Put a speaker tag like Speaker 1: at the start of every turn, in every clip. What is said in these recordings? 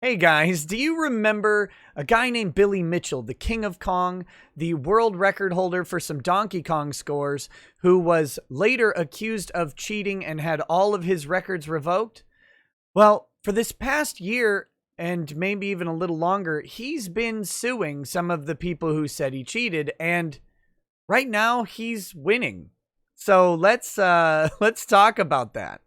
Speaker 1: Hey guys, do you remember a guy named Billy Mitchell, the King of Kong, the world record holder for some Donkey Kong scores, who was later accused of cheating and had all of his records revoked? Well, for this past year, and maybe even a little longer, he's been suing some of the people who said he cheated, and right now he's winning. So let's talk about that.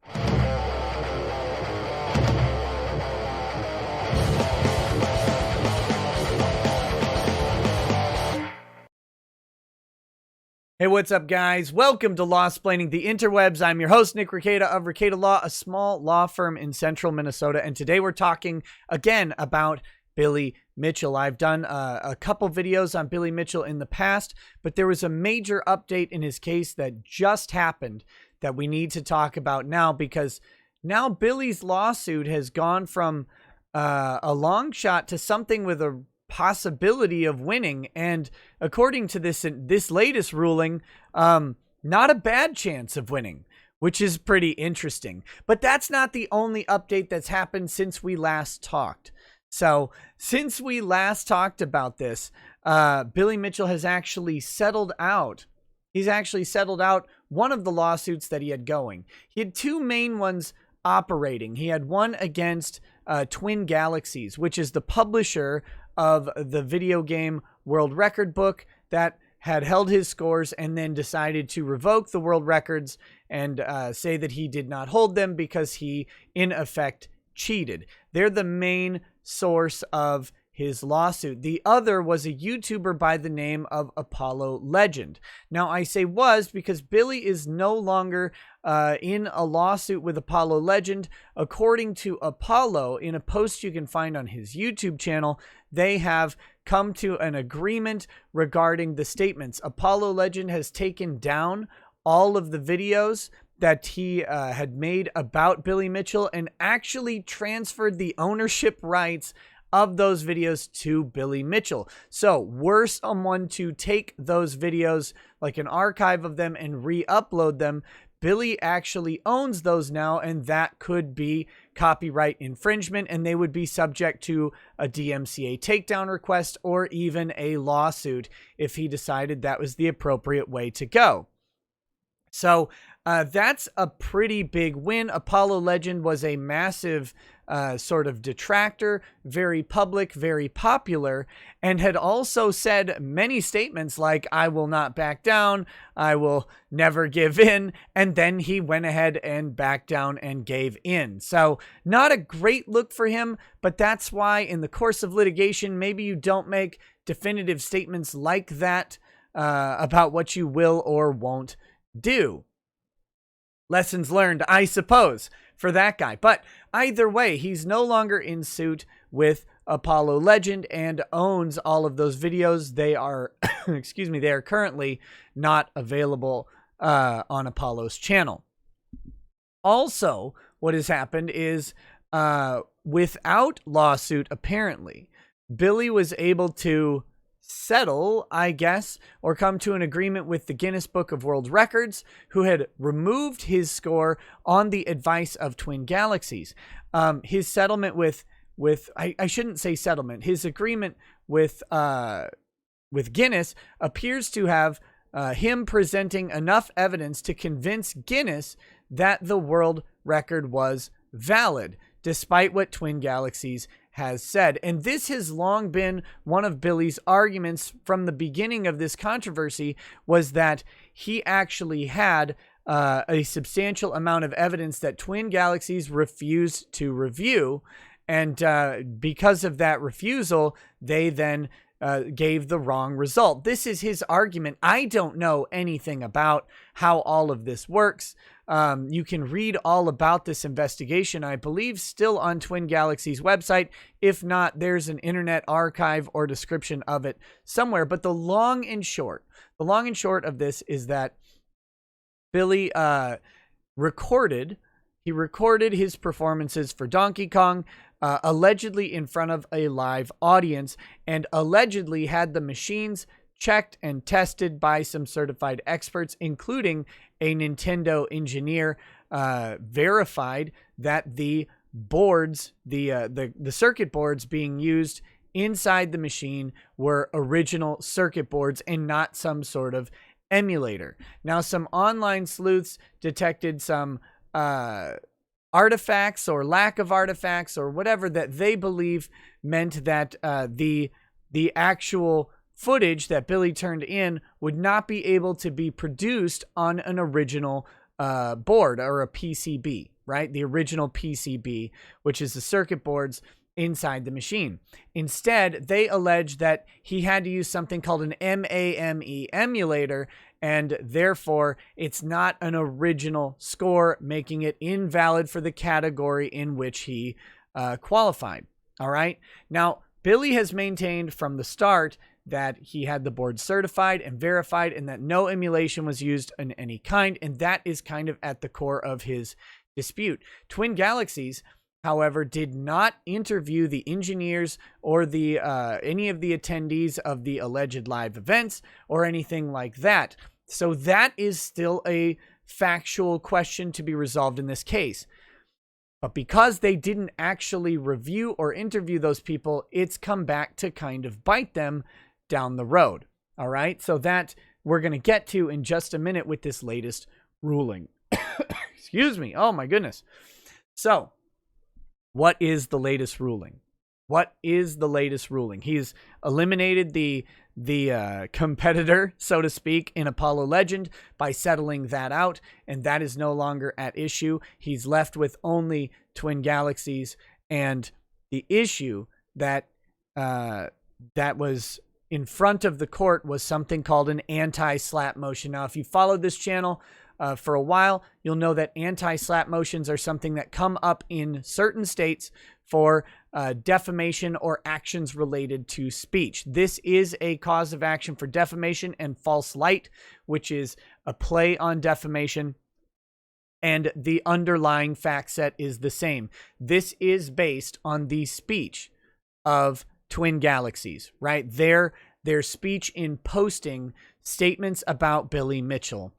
Speaker 1: Hey, what's up, guys? Welcome to Law-Splaining the Interwebs. I'm your host, Nick Rekieta of Rekieta Law, a small law firm in central Minnesota. And today we're talking again about Billy Mitchell. I've done a couple videos on Billy Mitchell in the past, but there was a major update in his case that just happened that we need to talk about now, because now Billy's lawsuit has gone from a long shot to something with a possibility of winning, and according to this latest ruling, not a bad chance of winning, which is pretty interesting. But that's not the only update that's happened since we last talked. So since we last talked about this, Billy Mitchell has actually settled out. He's actually settled out one of the lawsuits that he had going. He had two main ones operating. He had one against Twin Galaxies, which is the publisher of the video game world record book that had held his scores and then decided to revoke the world records and say that he did not hold them because he, in effect, cheated. They're the main source of his lawsuit. The other was a YouTuber by the name of Apollo Legend. Now, I say was because Billy is no longer in a lawsuit with Apollo Legend. According to Apollo, in a post you can find on his YouTube channel, they have come to an agreement regarding the statements. Apollo Legend has taken down all of the videos that he had made about Billy Mitchell and actually transferred the ownership rights of those videos to Billy Mitchell. So were someone to take those videos, like an archive of them, and re-upload them, Billy actually owns those now, and that could be copyright infringement, and they would be subject to a DMCA takedown request or even a lawsuit if he decided that was the appropriate way to go. So that's a pretty big win. Apollo Legend was a massive sort of detractor, very public, very popular, and had also said many statements like, I will not back down, I will never give in, and then he went ahead and backed down and gave in. So not a great look for him, but that's why in the course of litigation, maybe you don't make definitive statements like that about what you will or won't do. Lessons learned, I suppose, for that guy. But either way, he's no longer in suit with Apollo Legend and owns all of those videos. They are, excuse me, they are currently not available on Apollo's channel. Also, what has happened is without lawsuit, apparently, Billy was able to settle, I guess, or come to an agreement with the Guinness Book of World Records, who had removed his score on the advice of Twin Galaxies. His settlement with I shouldn't say settlement, his agreement with Guinness appears to have him presenting enough evidence to convince Guinness that the world record was valid, despite what Twin Galaxies has said. And this has long been one of Billy's arguments from the beginning of this controversy, was that he actually had a substantial amount of evidence that Twin Galaxies refused to review. And because of that refusal, they then gave the wrong result. This is his argument. I don't know anything about how all of this works. You can read all about this investigation, I believe, still on Twin Galaxies' website. If not, there's an internet archive or description of it somewhere. But the long and short of this is that Billy recorded his performances for Donkey Kong, allegedly in front of a live audience, and allegedly had the machines checked and tested by some certified experts, including a Nintendo engineer, verified that the boards, the circuit boards being used inside the machine were original circuit boards and not some sort of emulator. Now, some online sleuths detected some artifacts or lack of artifacts or whatever that they believe meant that the actual footage that Billy turned in would not be able to be produced on an original board or a PCB, right? The original PCB, which is the circuit boards inside the machine. Instead, they allege that he had to use something called an MAME emulator, and therefore it's not an original score, making it invalid for the category in which he qualified. All right. Now, Billy has maintained from the start that he had the board certified and verified and that no emulation was used in any kind, and that is kind of at the core of his dispute. Twin Galaxies, however, did not interview the engineers or the any of the attendees of the alleged live events or anything like that. So that is still a factual question to be resolved in this case. But because they didn't actually review or interview those people, it's come back to kind of bite them down the road. All right. So that we're going to get to in just a minute with this latest ruling. Excuse me. Oh, my goodness. So what is the latest ruling? What is the latest ruling? He's eliminated the competitor, so to speak, in Apollo Legend by settling that out, and that is no longer at issue. He's left with only Twin Galaxies, and the issue that that was in front of the court was something called an anti-SLAPP motion. Now, if you followed this channel for a while, you'll know that anti-SLAPP motions are something that come up in certain states for defamation or actions related to speech. This is a cause of action for defamation and false light, which is a play on defamation, and the underlying fact set is the same. This is based on the speech of Twin Galaxies, right? Their speech in posting statements about Billy Mitchell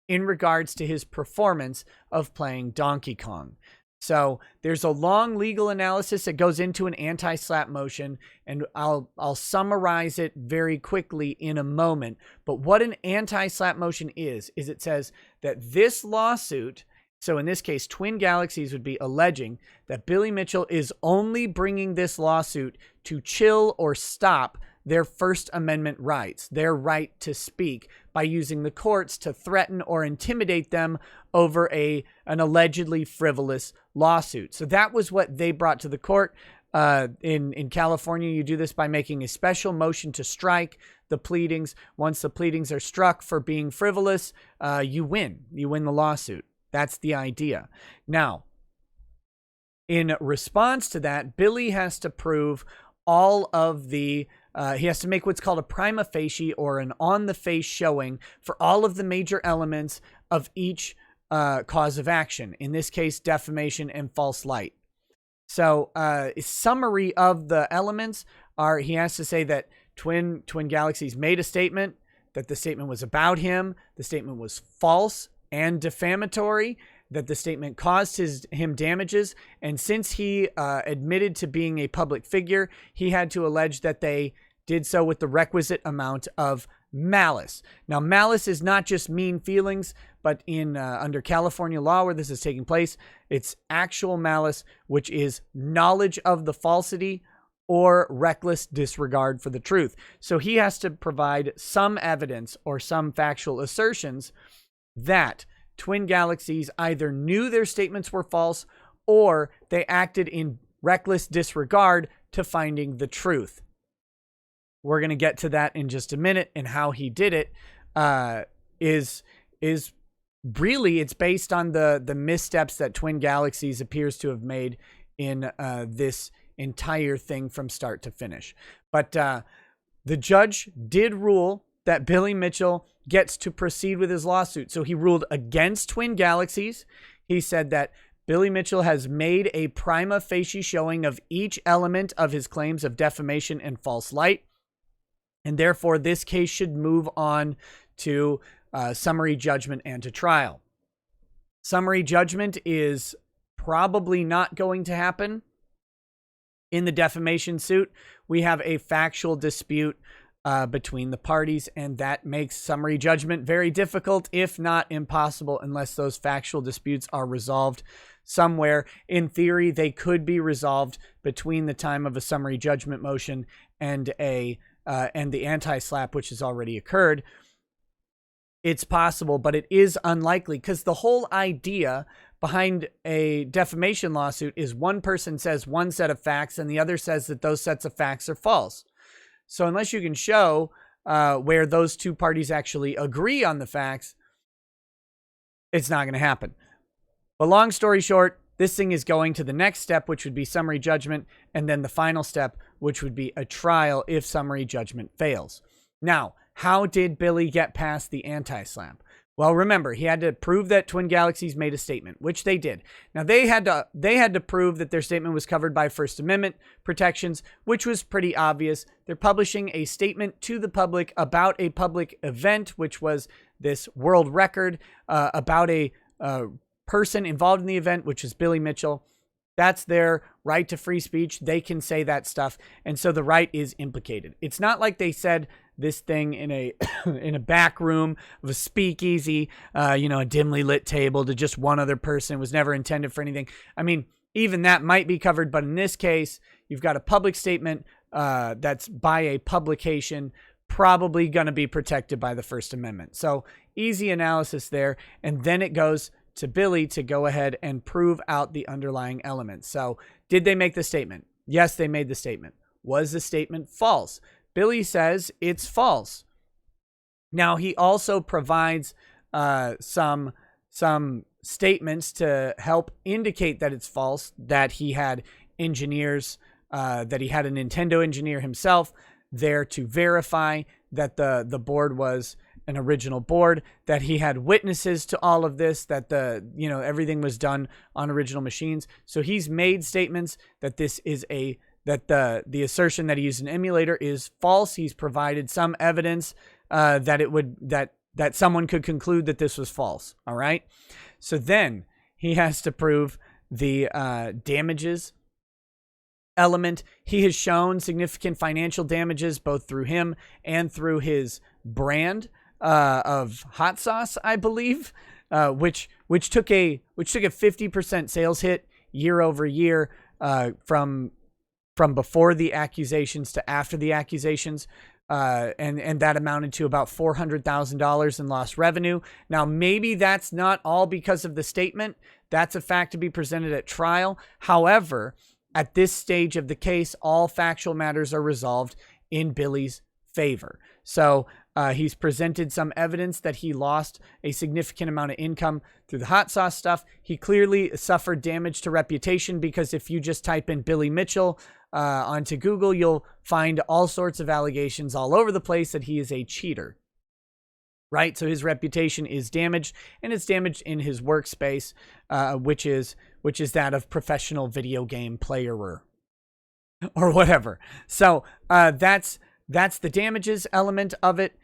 Speaker 1: in regards to his performance of playing Donkey Kong. So there's a long legal analysis that goes into an anti-SLAPP motion, and I'll summarize it very quickly in a moment. But what an anti-SLAPP motion is it says that this lawsuit, so in this case, Twin Galaxies would be alleging that Billy Mitchell is only bringing this lawsuit to chill or stop their First Amendment rights, their right to speak, by using the courts to threaten or intimidate them over an allegedly frivolous lawsuit. So that was what they brought to the court. In California, you do this by making a special motion to strike the pleadings. Once the pleadings are struck for being frivolous, you win. You win the lawsuit. That's the idea. Now, in response to that, Billy has to prove all of the he has to make what's called a prima facie or an on-the-face showing for all of the major elements of each cause of action. In this case, defamation and false light. So a summary of the elements are he has to say that Twin Galaxies made a statement, that the statement was about him, the statement was false and defamatory, that the statement caused him damages, and since he admitted to being a public figure, he had to allege that they did so with the requisite amount of malice. Now, malice is not just mean feelings, but in under California law where this is taking place, it's actual malice, which is knowledge of the falsity or reckless disregard for the truth. So he has to provide some evidence or some factual assertions that Twin Galaxies either knew their statements were false or they acted in reckless disregard to finding the truth. We're going to get to that in just a minute, and how he did it is really, it's based on the missteps that Twin Galaxies appears to have made in this entire thing from start to finish. But the judge did rule that Billy Mitchell gets to proceed with his lawsuit. So he ruled against Twin Galaxies. He said that Billy Mitchell has made a prima facie showing of each element of his claims of defamation and false light, and therefore this case should move on to summary judgment and to trial. Summary judgment is probably not going to happen in the defamation suit. We have a factual dispute between the parties, and that makes summary judgment very difficult, if not impossible, unless those factual disputes are resolved somewhere. In theory, they could be resolved between the time of a summary judgment motion and the anti-SLAPP, which has already occurred. It's possible, but it is unlikely, because the whole idea behind a defamation lawsuit is one person says one set of facts and the other says that those sets of facts are false. So unless you can show where those two parties actually agree on the facts, it's not going to happen. But long story short, this thing is going to the next step, which would be summary judgment, and then the final step, which would be a trial if summary judgment fails. Now, how did Billy get past the anti-SLAPP? Well, remember, he had to prove that Twin Galaxies made a statement, which they did. Now, they had to prove that their statement was covered by First Amendment protections, which was pretty obvious. They're publishing a statement to the public about a public event, which was this world record about a person involved in the event, which is Billy Mitchell. That's their right to free speech. They can say that stuff. And so the right is implicated. It's not like they said this thing in a in a back room of a speakeasy, a dimly lit table to just one other person. It was never intended for anything. I mean, even that might be covered. But in this case, you've got a public statement that's by a publication, probably going to be protected by the First Amendment. So easy analysis there. And then it goes to Billy to go ahead and prove out the underlying elements. So did they make the statement? Yes, they made the statement. Was the statement false? Billy says it's false. Now, he also provides some statements to help indicate that it's false, that he had engineers, that he had a Nintendo engineer himself there to verify that the board was an original board, that he had witnesses to all of this, that everything was done on original machines. So he's made statements that this is the assertion that he used an emulator is false. He's provided some evidence that someone could conclude that this was false. All right. So then he has to prove the damages element. He has shown significant financial damages both through him and through his brand of hot sauce, I believe, which took a 50% sales hit year over year from before the accusations to after the accusations, and that amounted to about $400,000 in lost revenue. Now, maybe that's not all because of the statement. That's a fact to be presented at trial. However, at this stage of the case, all factual matters are resolved in Billy's favor. So he's presented some evidence that he lost a significant amount of income through the hot sauce stuff. He clearly suffered damage to reputation, because if you just type in Billy Mitchell onto Google, you'll find all sorts of allegations all over the place that he is a cheater. Right? So his reputation is damaged, and it's damaged in his workspace, which is that of professional video game player or whatever. So that's the damages element of it.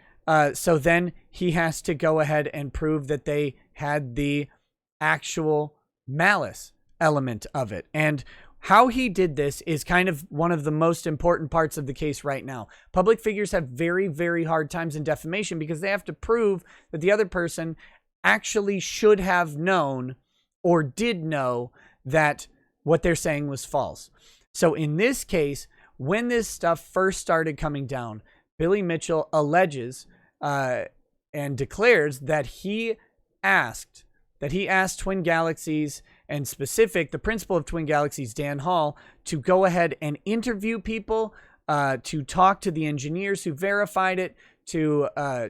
Speaker 1: So then he has to go ahead and prove that they had the actual malice element of it. And how he did this is kind of one of the most important parts of the case right now. Public figures have very, very hard times in defamation because they have to prove that the other person actually should have known or did know that what they're saying was false. So in this case, when this stuff first started coming down, Billy Mitchell alleges and declares that he asked Twin Galaxies, and the principal of Twin Galaxies, Dan Hall, to go ahead and interview people, to talk to the engineers who verified it, to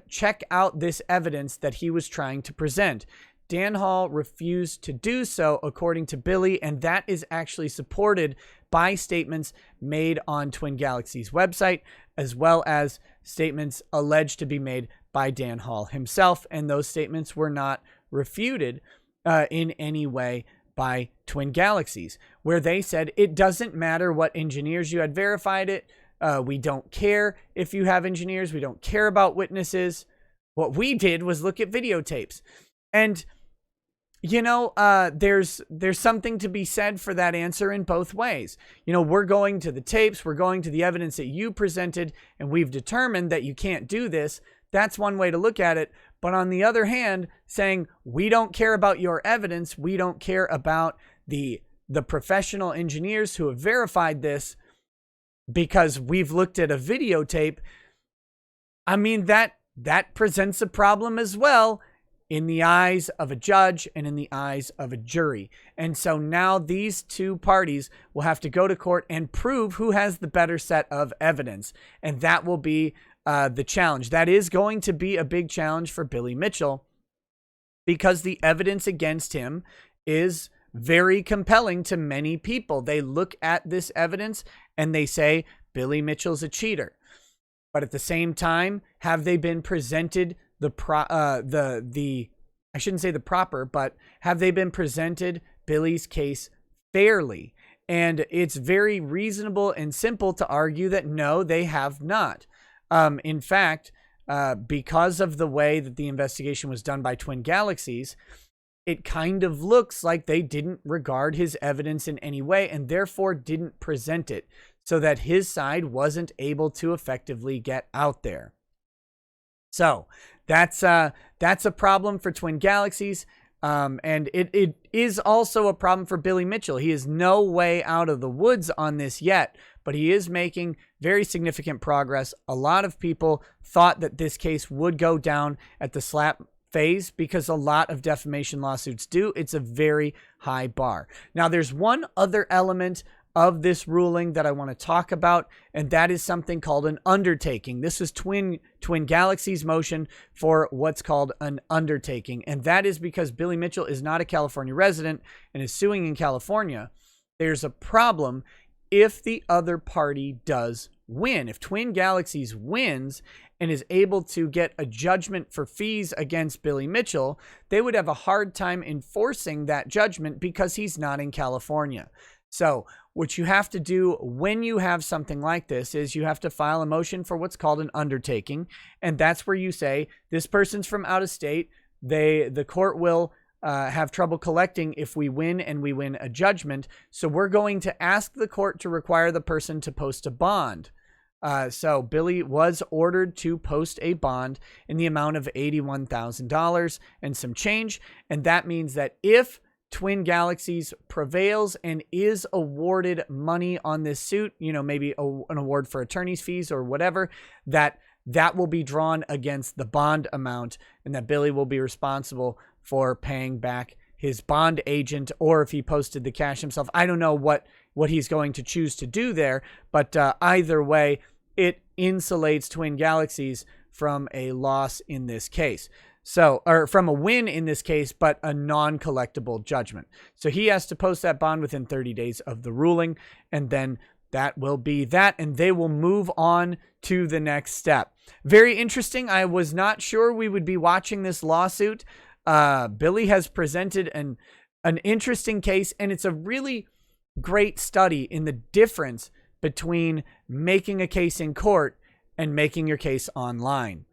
Speaker 1: check out this evidence that he was trying to present. Dan Hall refused to do so, according to Billy, and that is actually supported by statements made on Twin Galaxies' website, as well as statements alleged to be made by Dan Hall himself, and those statements were not refuted in any way by Twin Galaxies, where they said it doesn't matter what engineers you had verified it. We don't care if you have engineers. We don't care about witnesses. What we did was look at videotapes. And there's something to be said for that answer in both ways. We're going to the tapes, we're going to the evidence that you presented, and we've determined that you can't do this. That's one way to look at it. But on the other hand, saying we don't care about your evidence, we don't care about the professional engineers who have verified this because we've looked at a videotape. I mean, that presents a problem as well in the eyes of a judge and in the eyes of a jury. And so now these two parties will have to go to court and prove who has the better set of evidence. And that will be the challenge. That is going to be a big challenge for Billy Mitchell because the evidence against him is very compelling to many people. They look at this evidence and they say, Billy Mitchell's a cheater. But at the same time, have they been presented I shouldn't say the proper, but have they been presented Billy's case fairly? And it's very reasonable and simple to argue that no, they have not. In fact, because of the way that the investigation was done by Twin Galaxies, it kind of looks like they didn't regard his evidence in any way and therefore didn't present it so that his side wasn't able to effectively get out there. So that's a problem for Twin Galaxies. And it is also a problem for Billy Mitchell. He is no way out of the woods on this yet, but he is making very significant progress. A lot of people thought that this case would go down at the SLAPP phase because a lot of defamation lawsuits do. It's a very high bar. Now, there's one other element of this ruling that I want to talk about, and that is something called an undertaking. This is Twin Galaxies' motion for what's called an undertaking, and that is because Billy Mitchell is not a California resident and is suing in California. There's a problem if the other party does win. If Twin Galaxies wins and is able to get a judgment for fees against Billy Mitchell, they would have a hard time enforcing that judgment because he's not in California. So what you have to do when you have something like this is you have to file a motion for what's called an undertaking. And that's where you say, this person's from out of state. The court will have trouble collecting if we win and we win a judgment. So we're going to ask the court to require the person to post a bond. So Billy was ordered to post a bond in the amount of $81,000 and some change. And that means that if Twin Galaxies prevails and is awarded money on this suit, maybe an award for attorney's fees or whatever, that will be drawn against the bond amount and that Billy will be responsible for paying back his bond agent, or if he posted the cash himself. I don't know what he's going to choose to do there, but either way, it insulates Twin Galaxies from a loss in this case. Or from a win in this case, but a non-collectible judgment. So he has to post that bond within 30 days of the ruling, and then that will be that, and they will move on to the next step. Very interesting. I was not sure we would be watching this lawsuit. Billy has presented an interesting case, and it's a really great study in the difference between making a case in court and making your case online.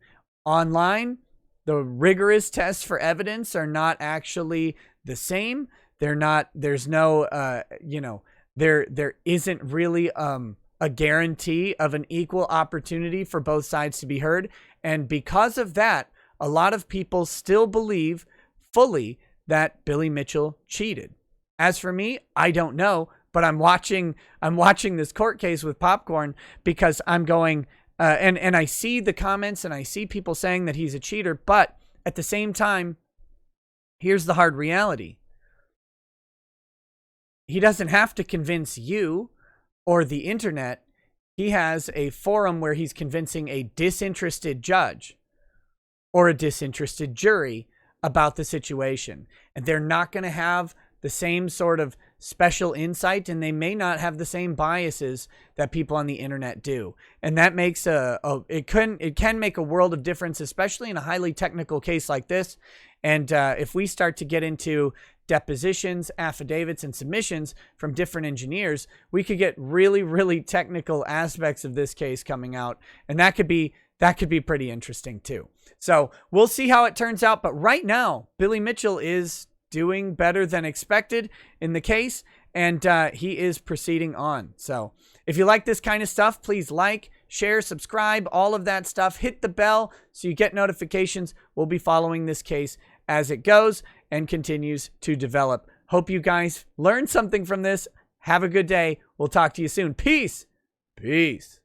Speaker 1: Online, the rigorous tests for evidence are not actually the same. There isn't really a guarantee of an equal opportunity for both sides to be heard. And because of that, a lot of people still believe fully that Billy Mitchell cheated. As for me, I don't know, but I'm watching this court case with popcorn because I'm going, and I see the comments and I see people saying that he's a cheater, but at the same time, here's the hard reality. He doesn't have to convince you or the internet. He has a forum where he's convincing a disinterested judge or a disinterested jury about the situation. And they're not going to have the same sort of special insight, and they may not have the same biases that people on the internet do. And that makes it can make a world of difference, especially in a highly technical case like this. And if we start to get into depositions, affidavits, and submissions from different engineers, we could get really, really technical aspects of this case coming out. And that could be pretty interesting too. So we'll see how it turns out. But right now, Billy Mitchell is doing better than expected in the case, and he is proceeding on. So if you like this kind of stuff, please like, share, subscribe, all of that stuff. Hit the bell so you get notifications. We'll be following this case as it goes and continues to develop. Hope you guys learned something from this. Have a good day. We'll talk to you soon. Peace. Peace.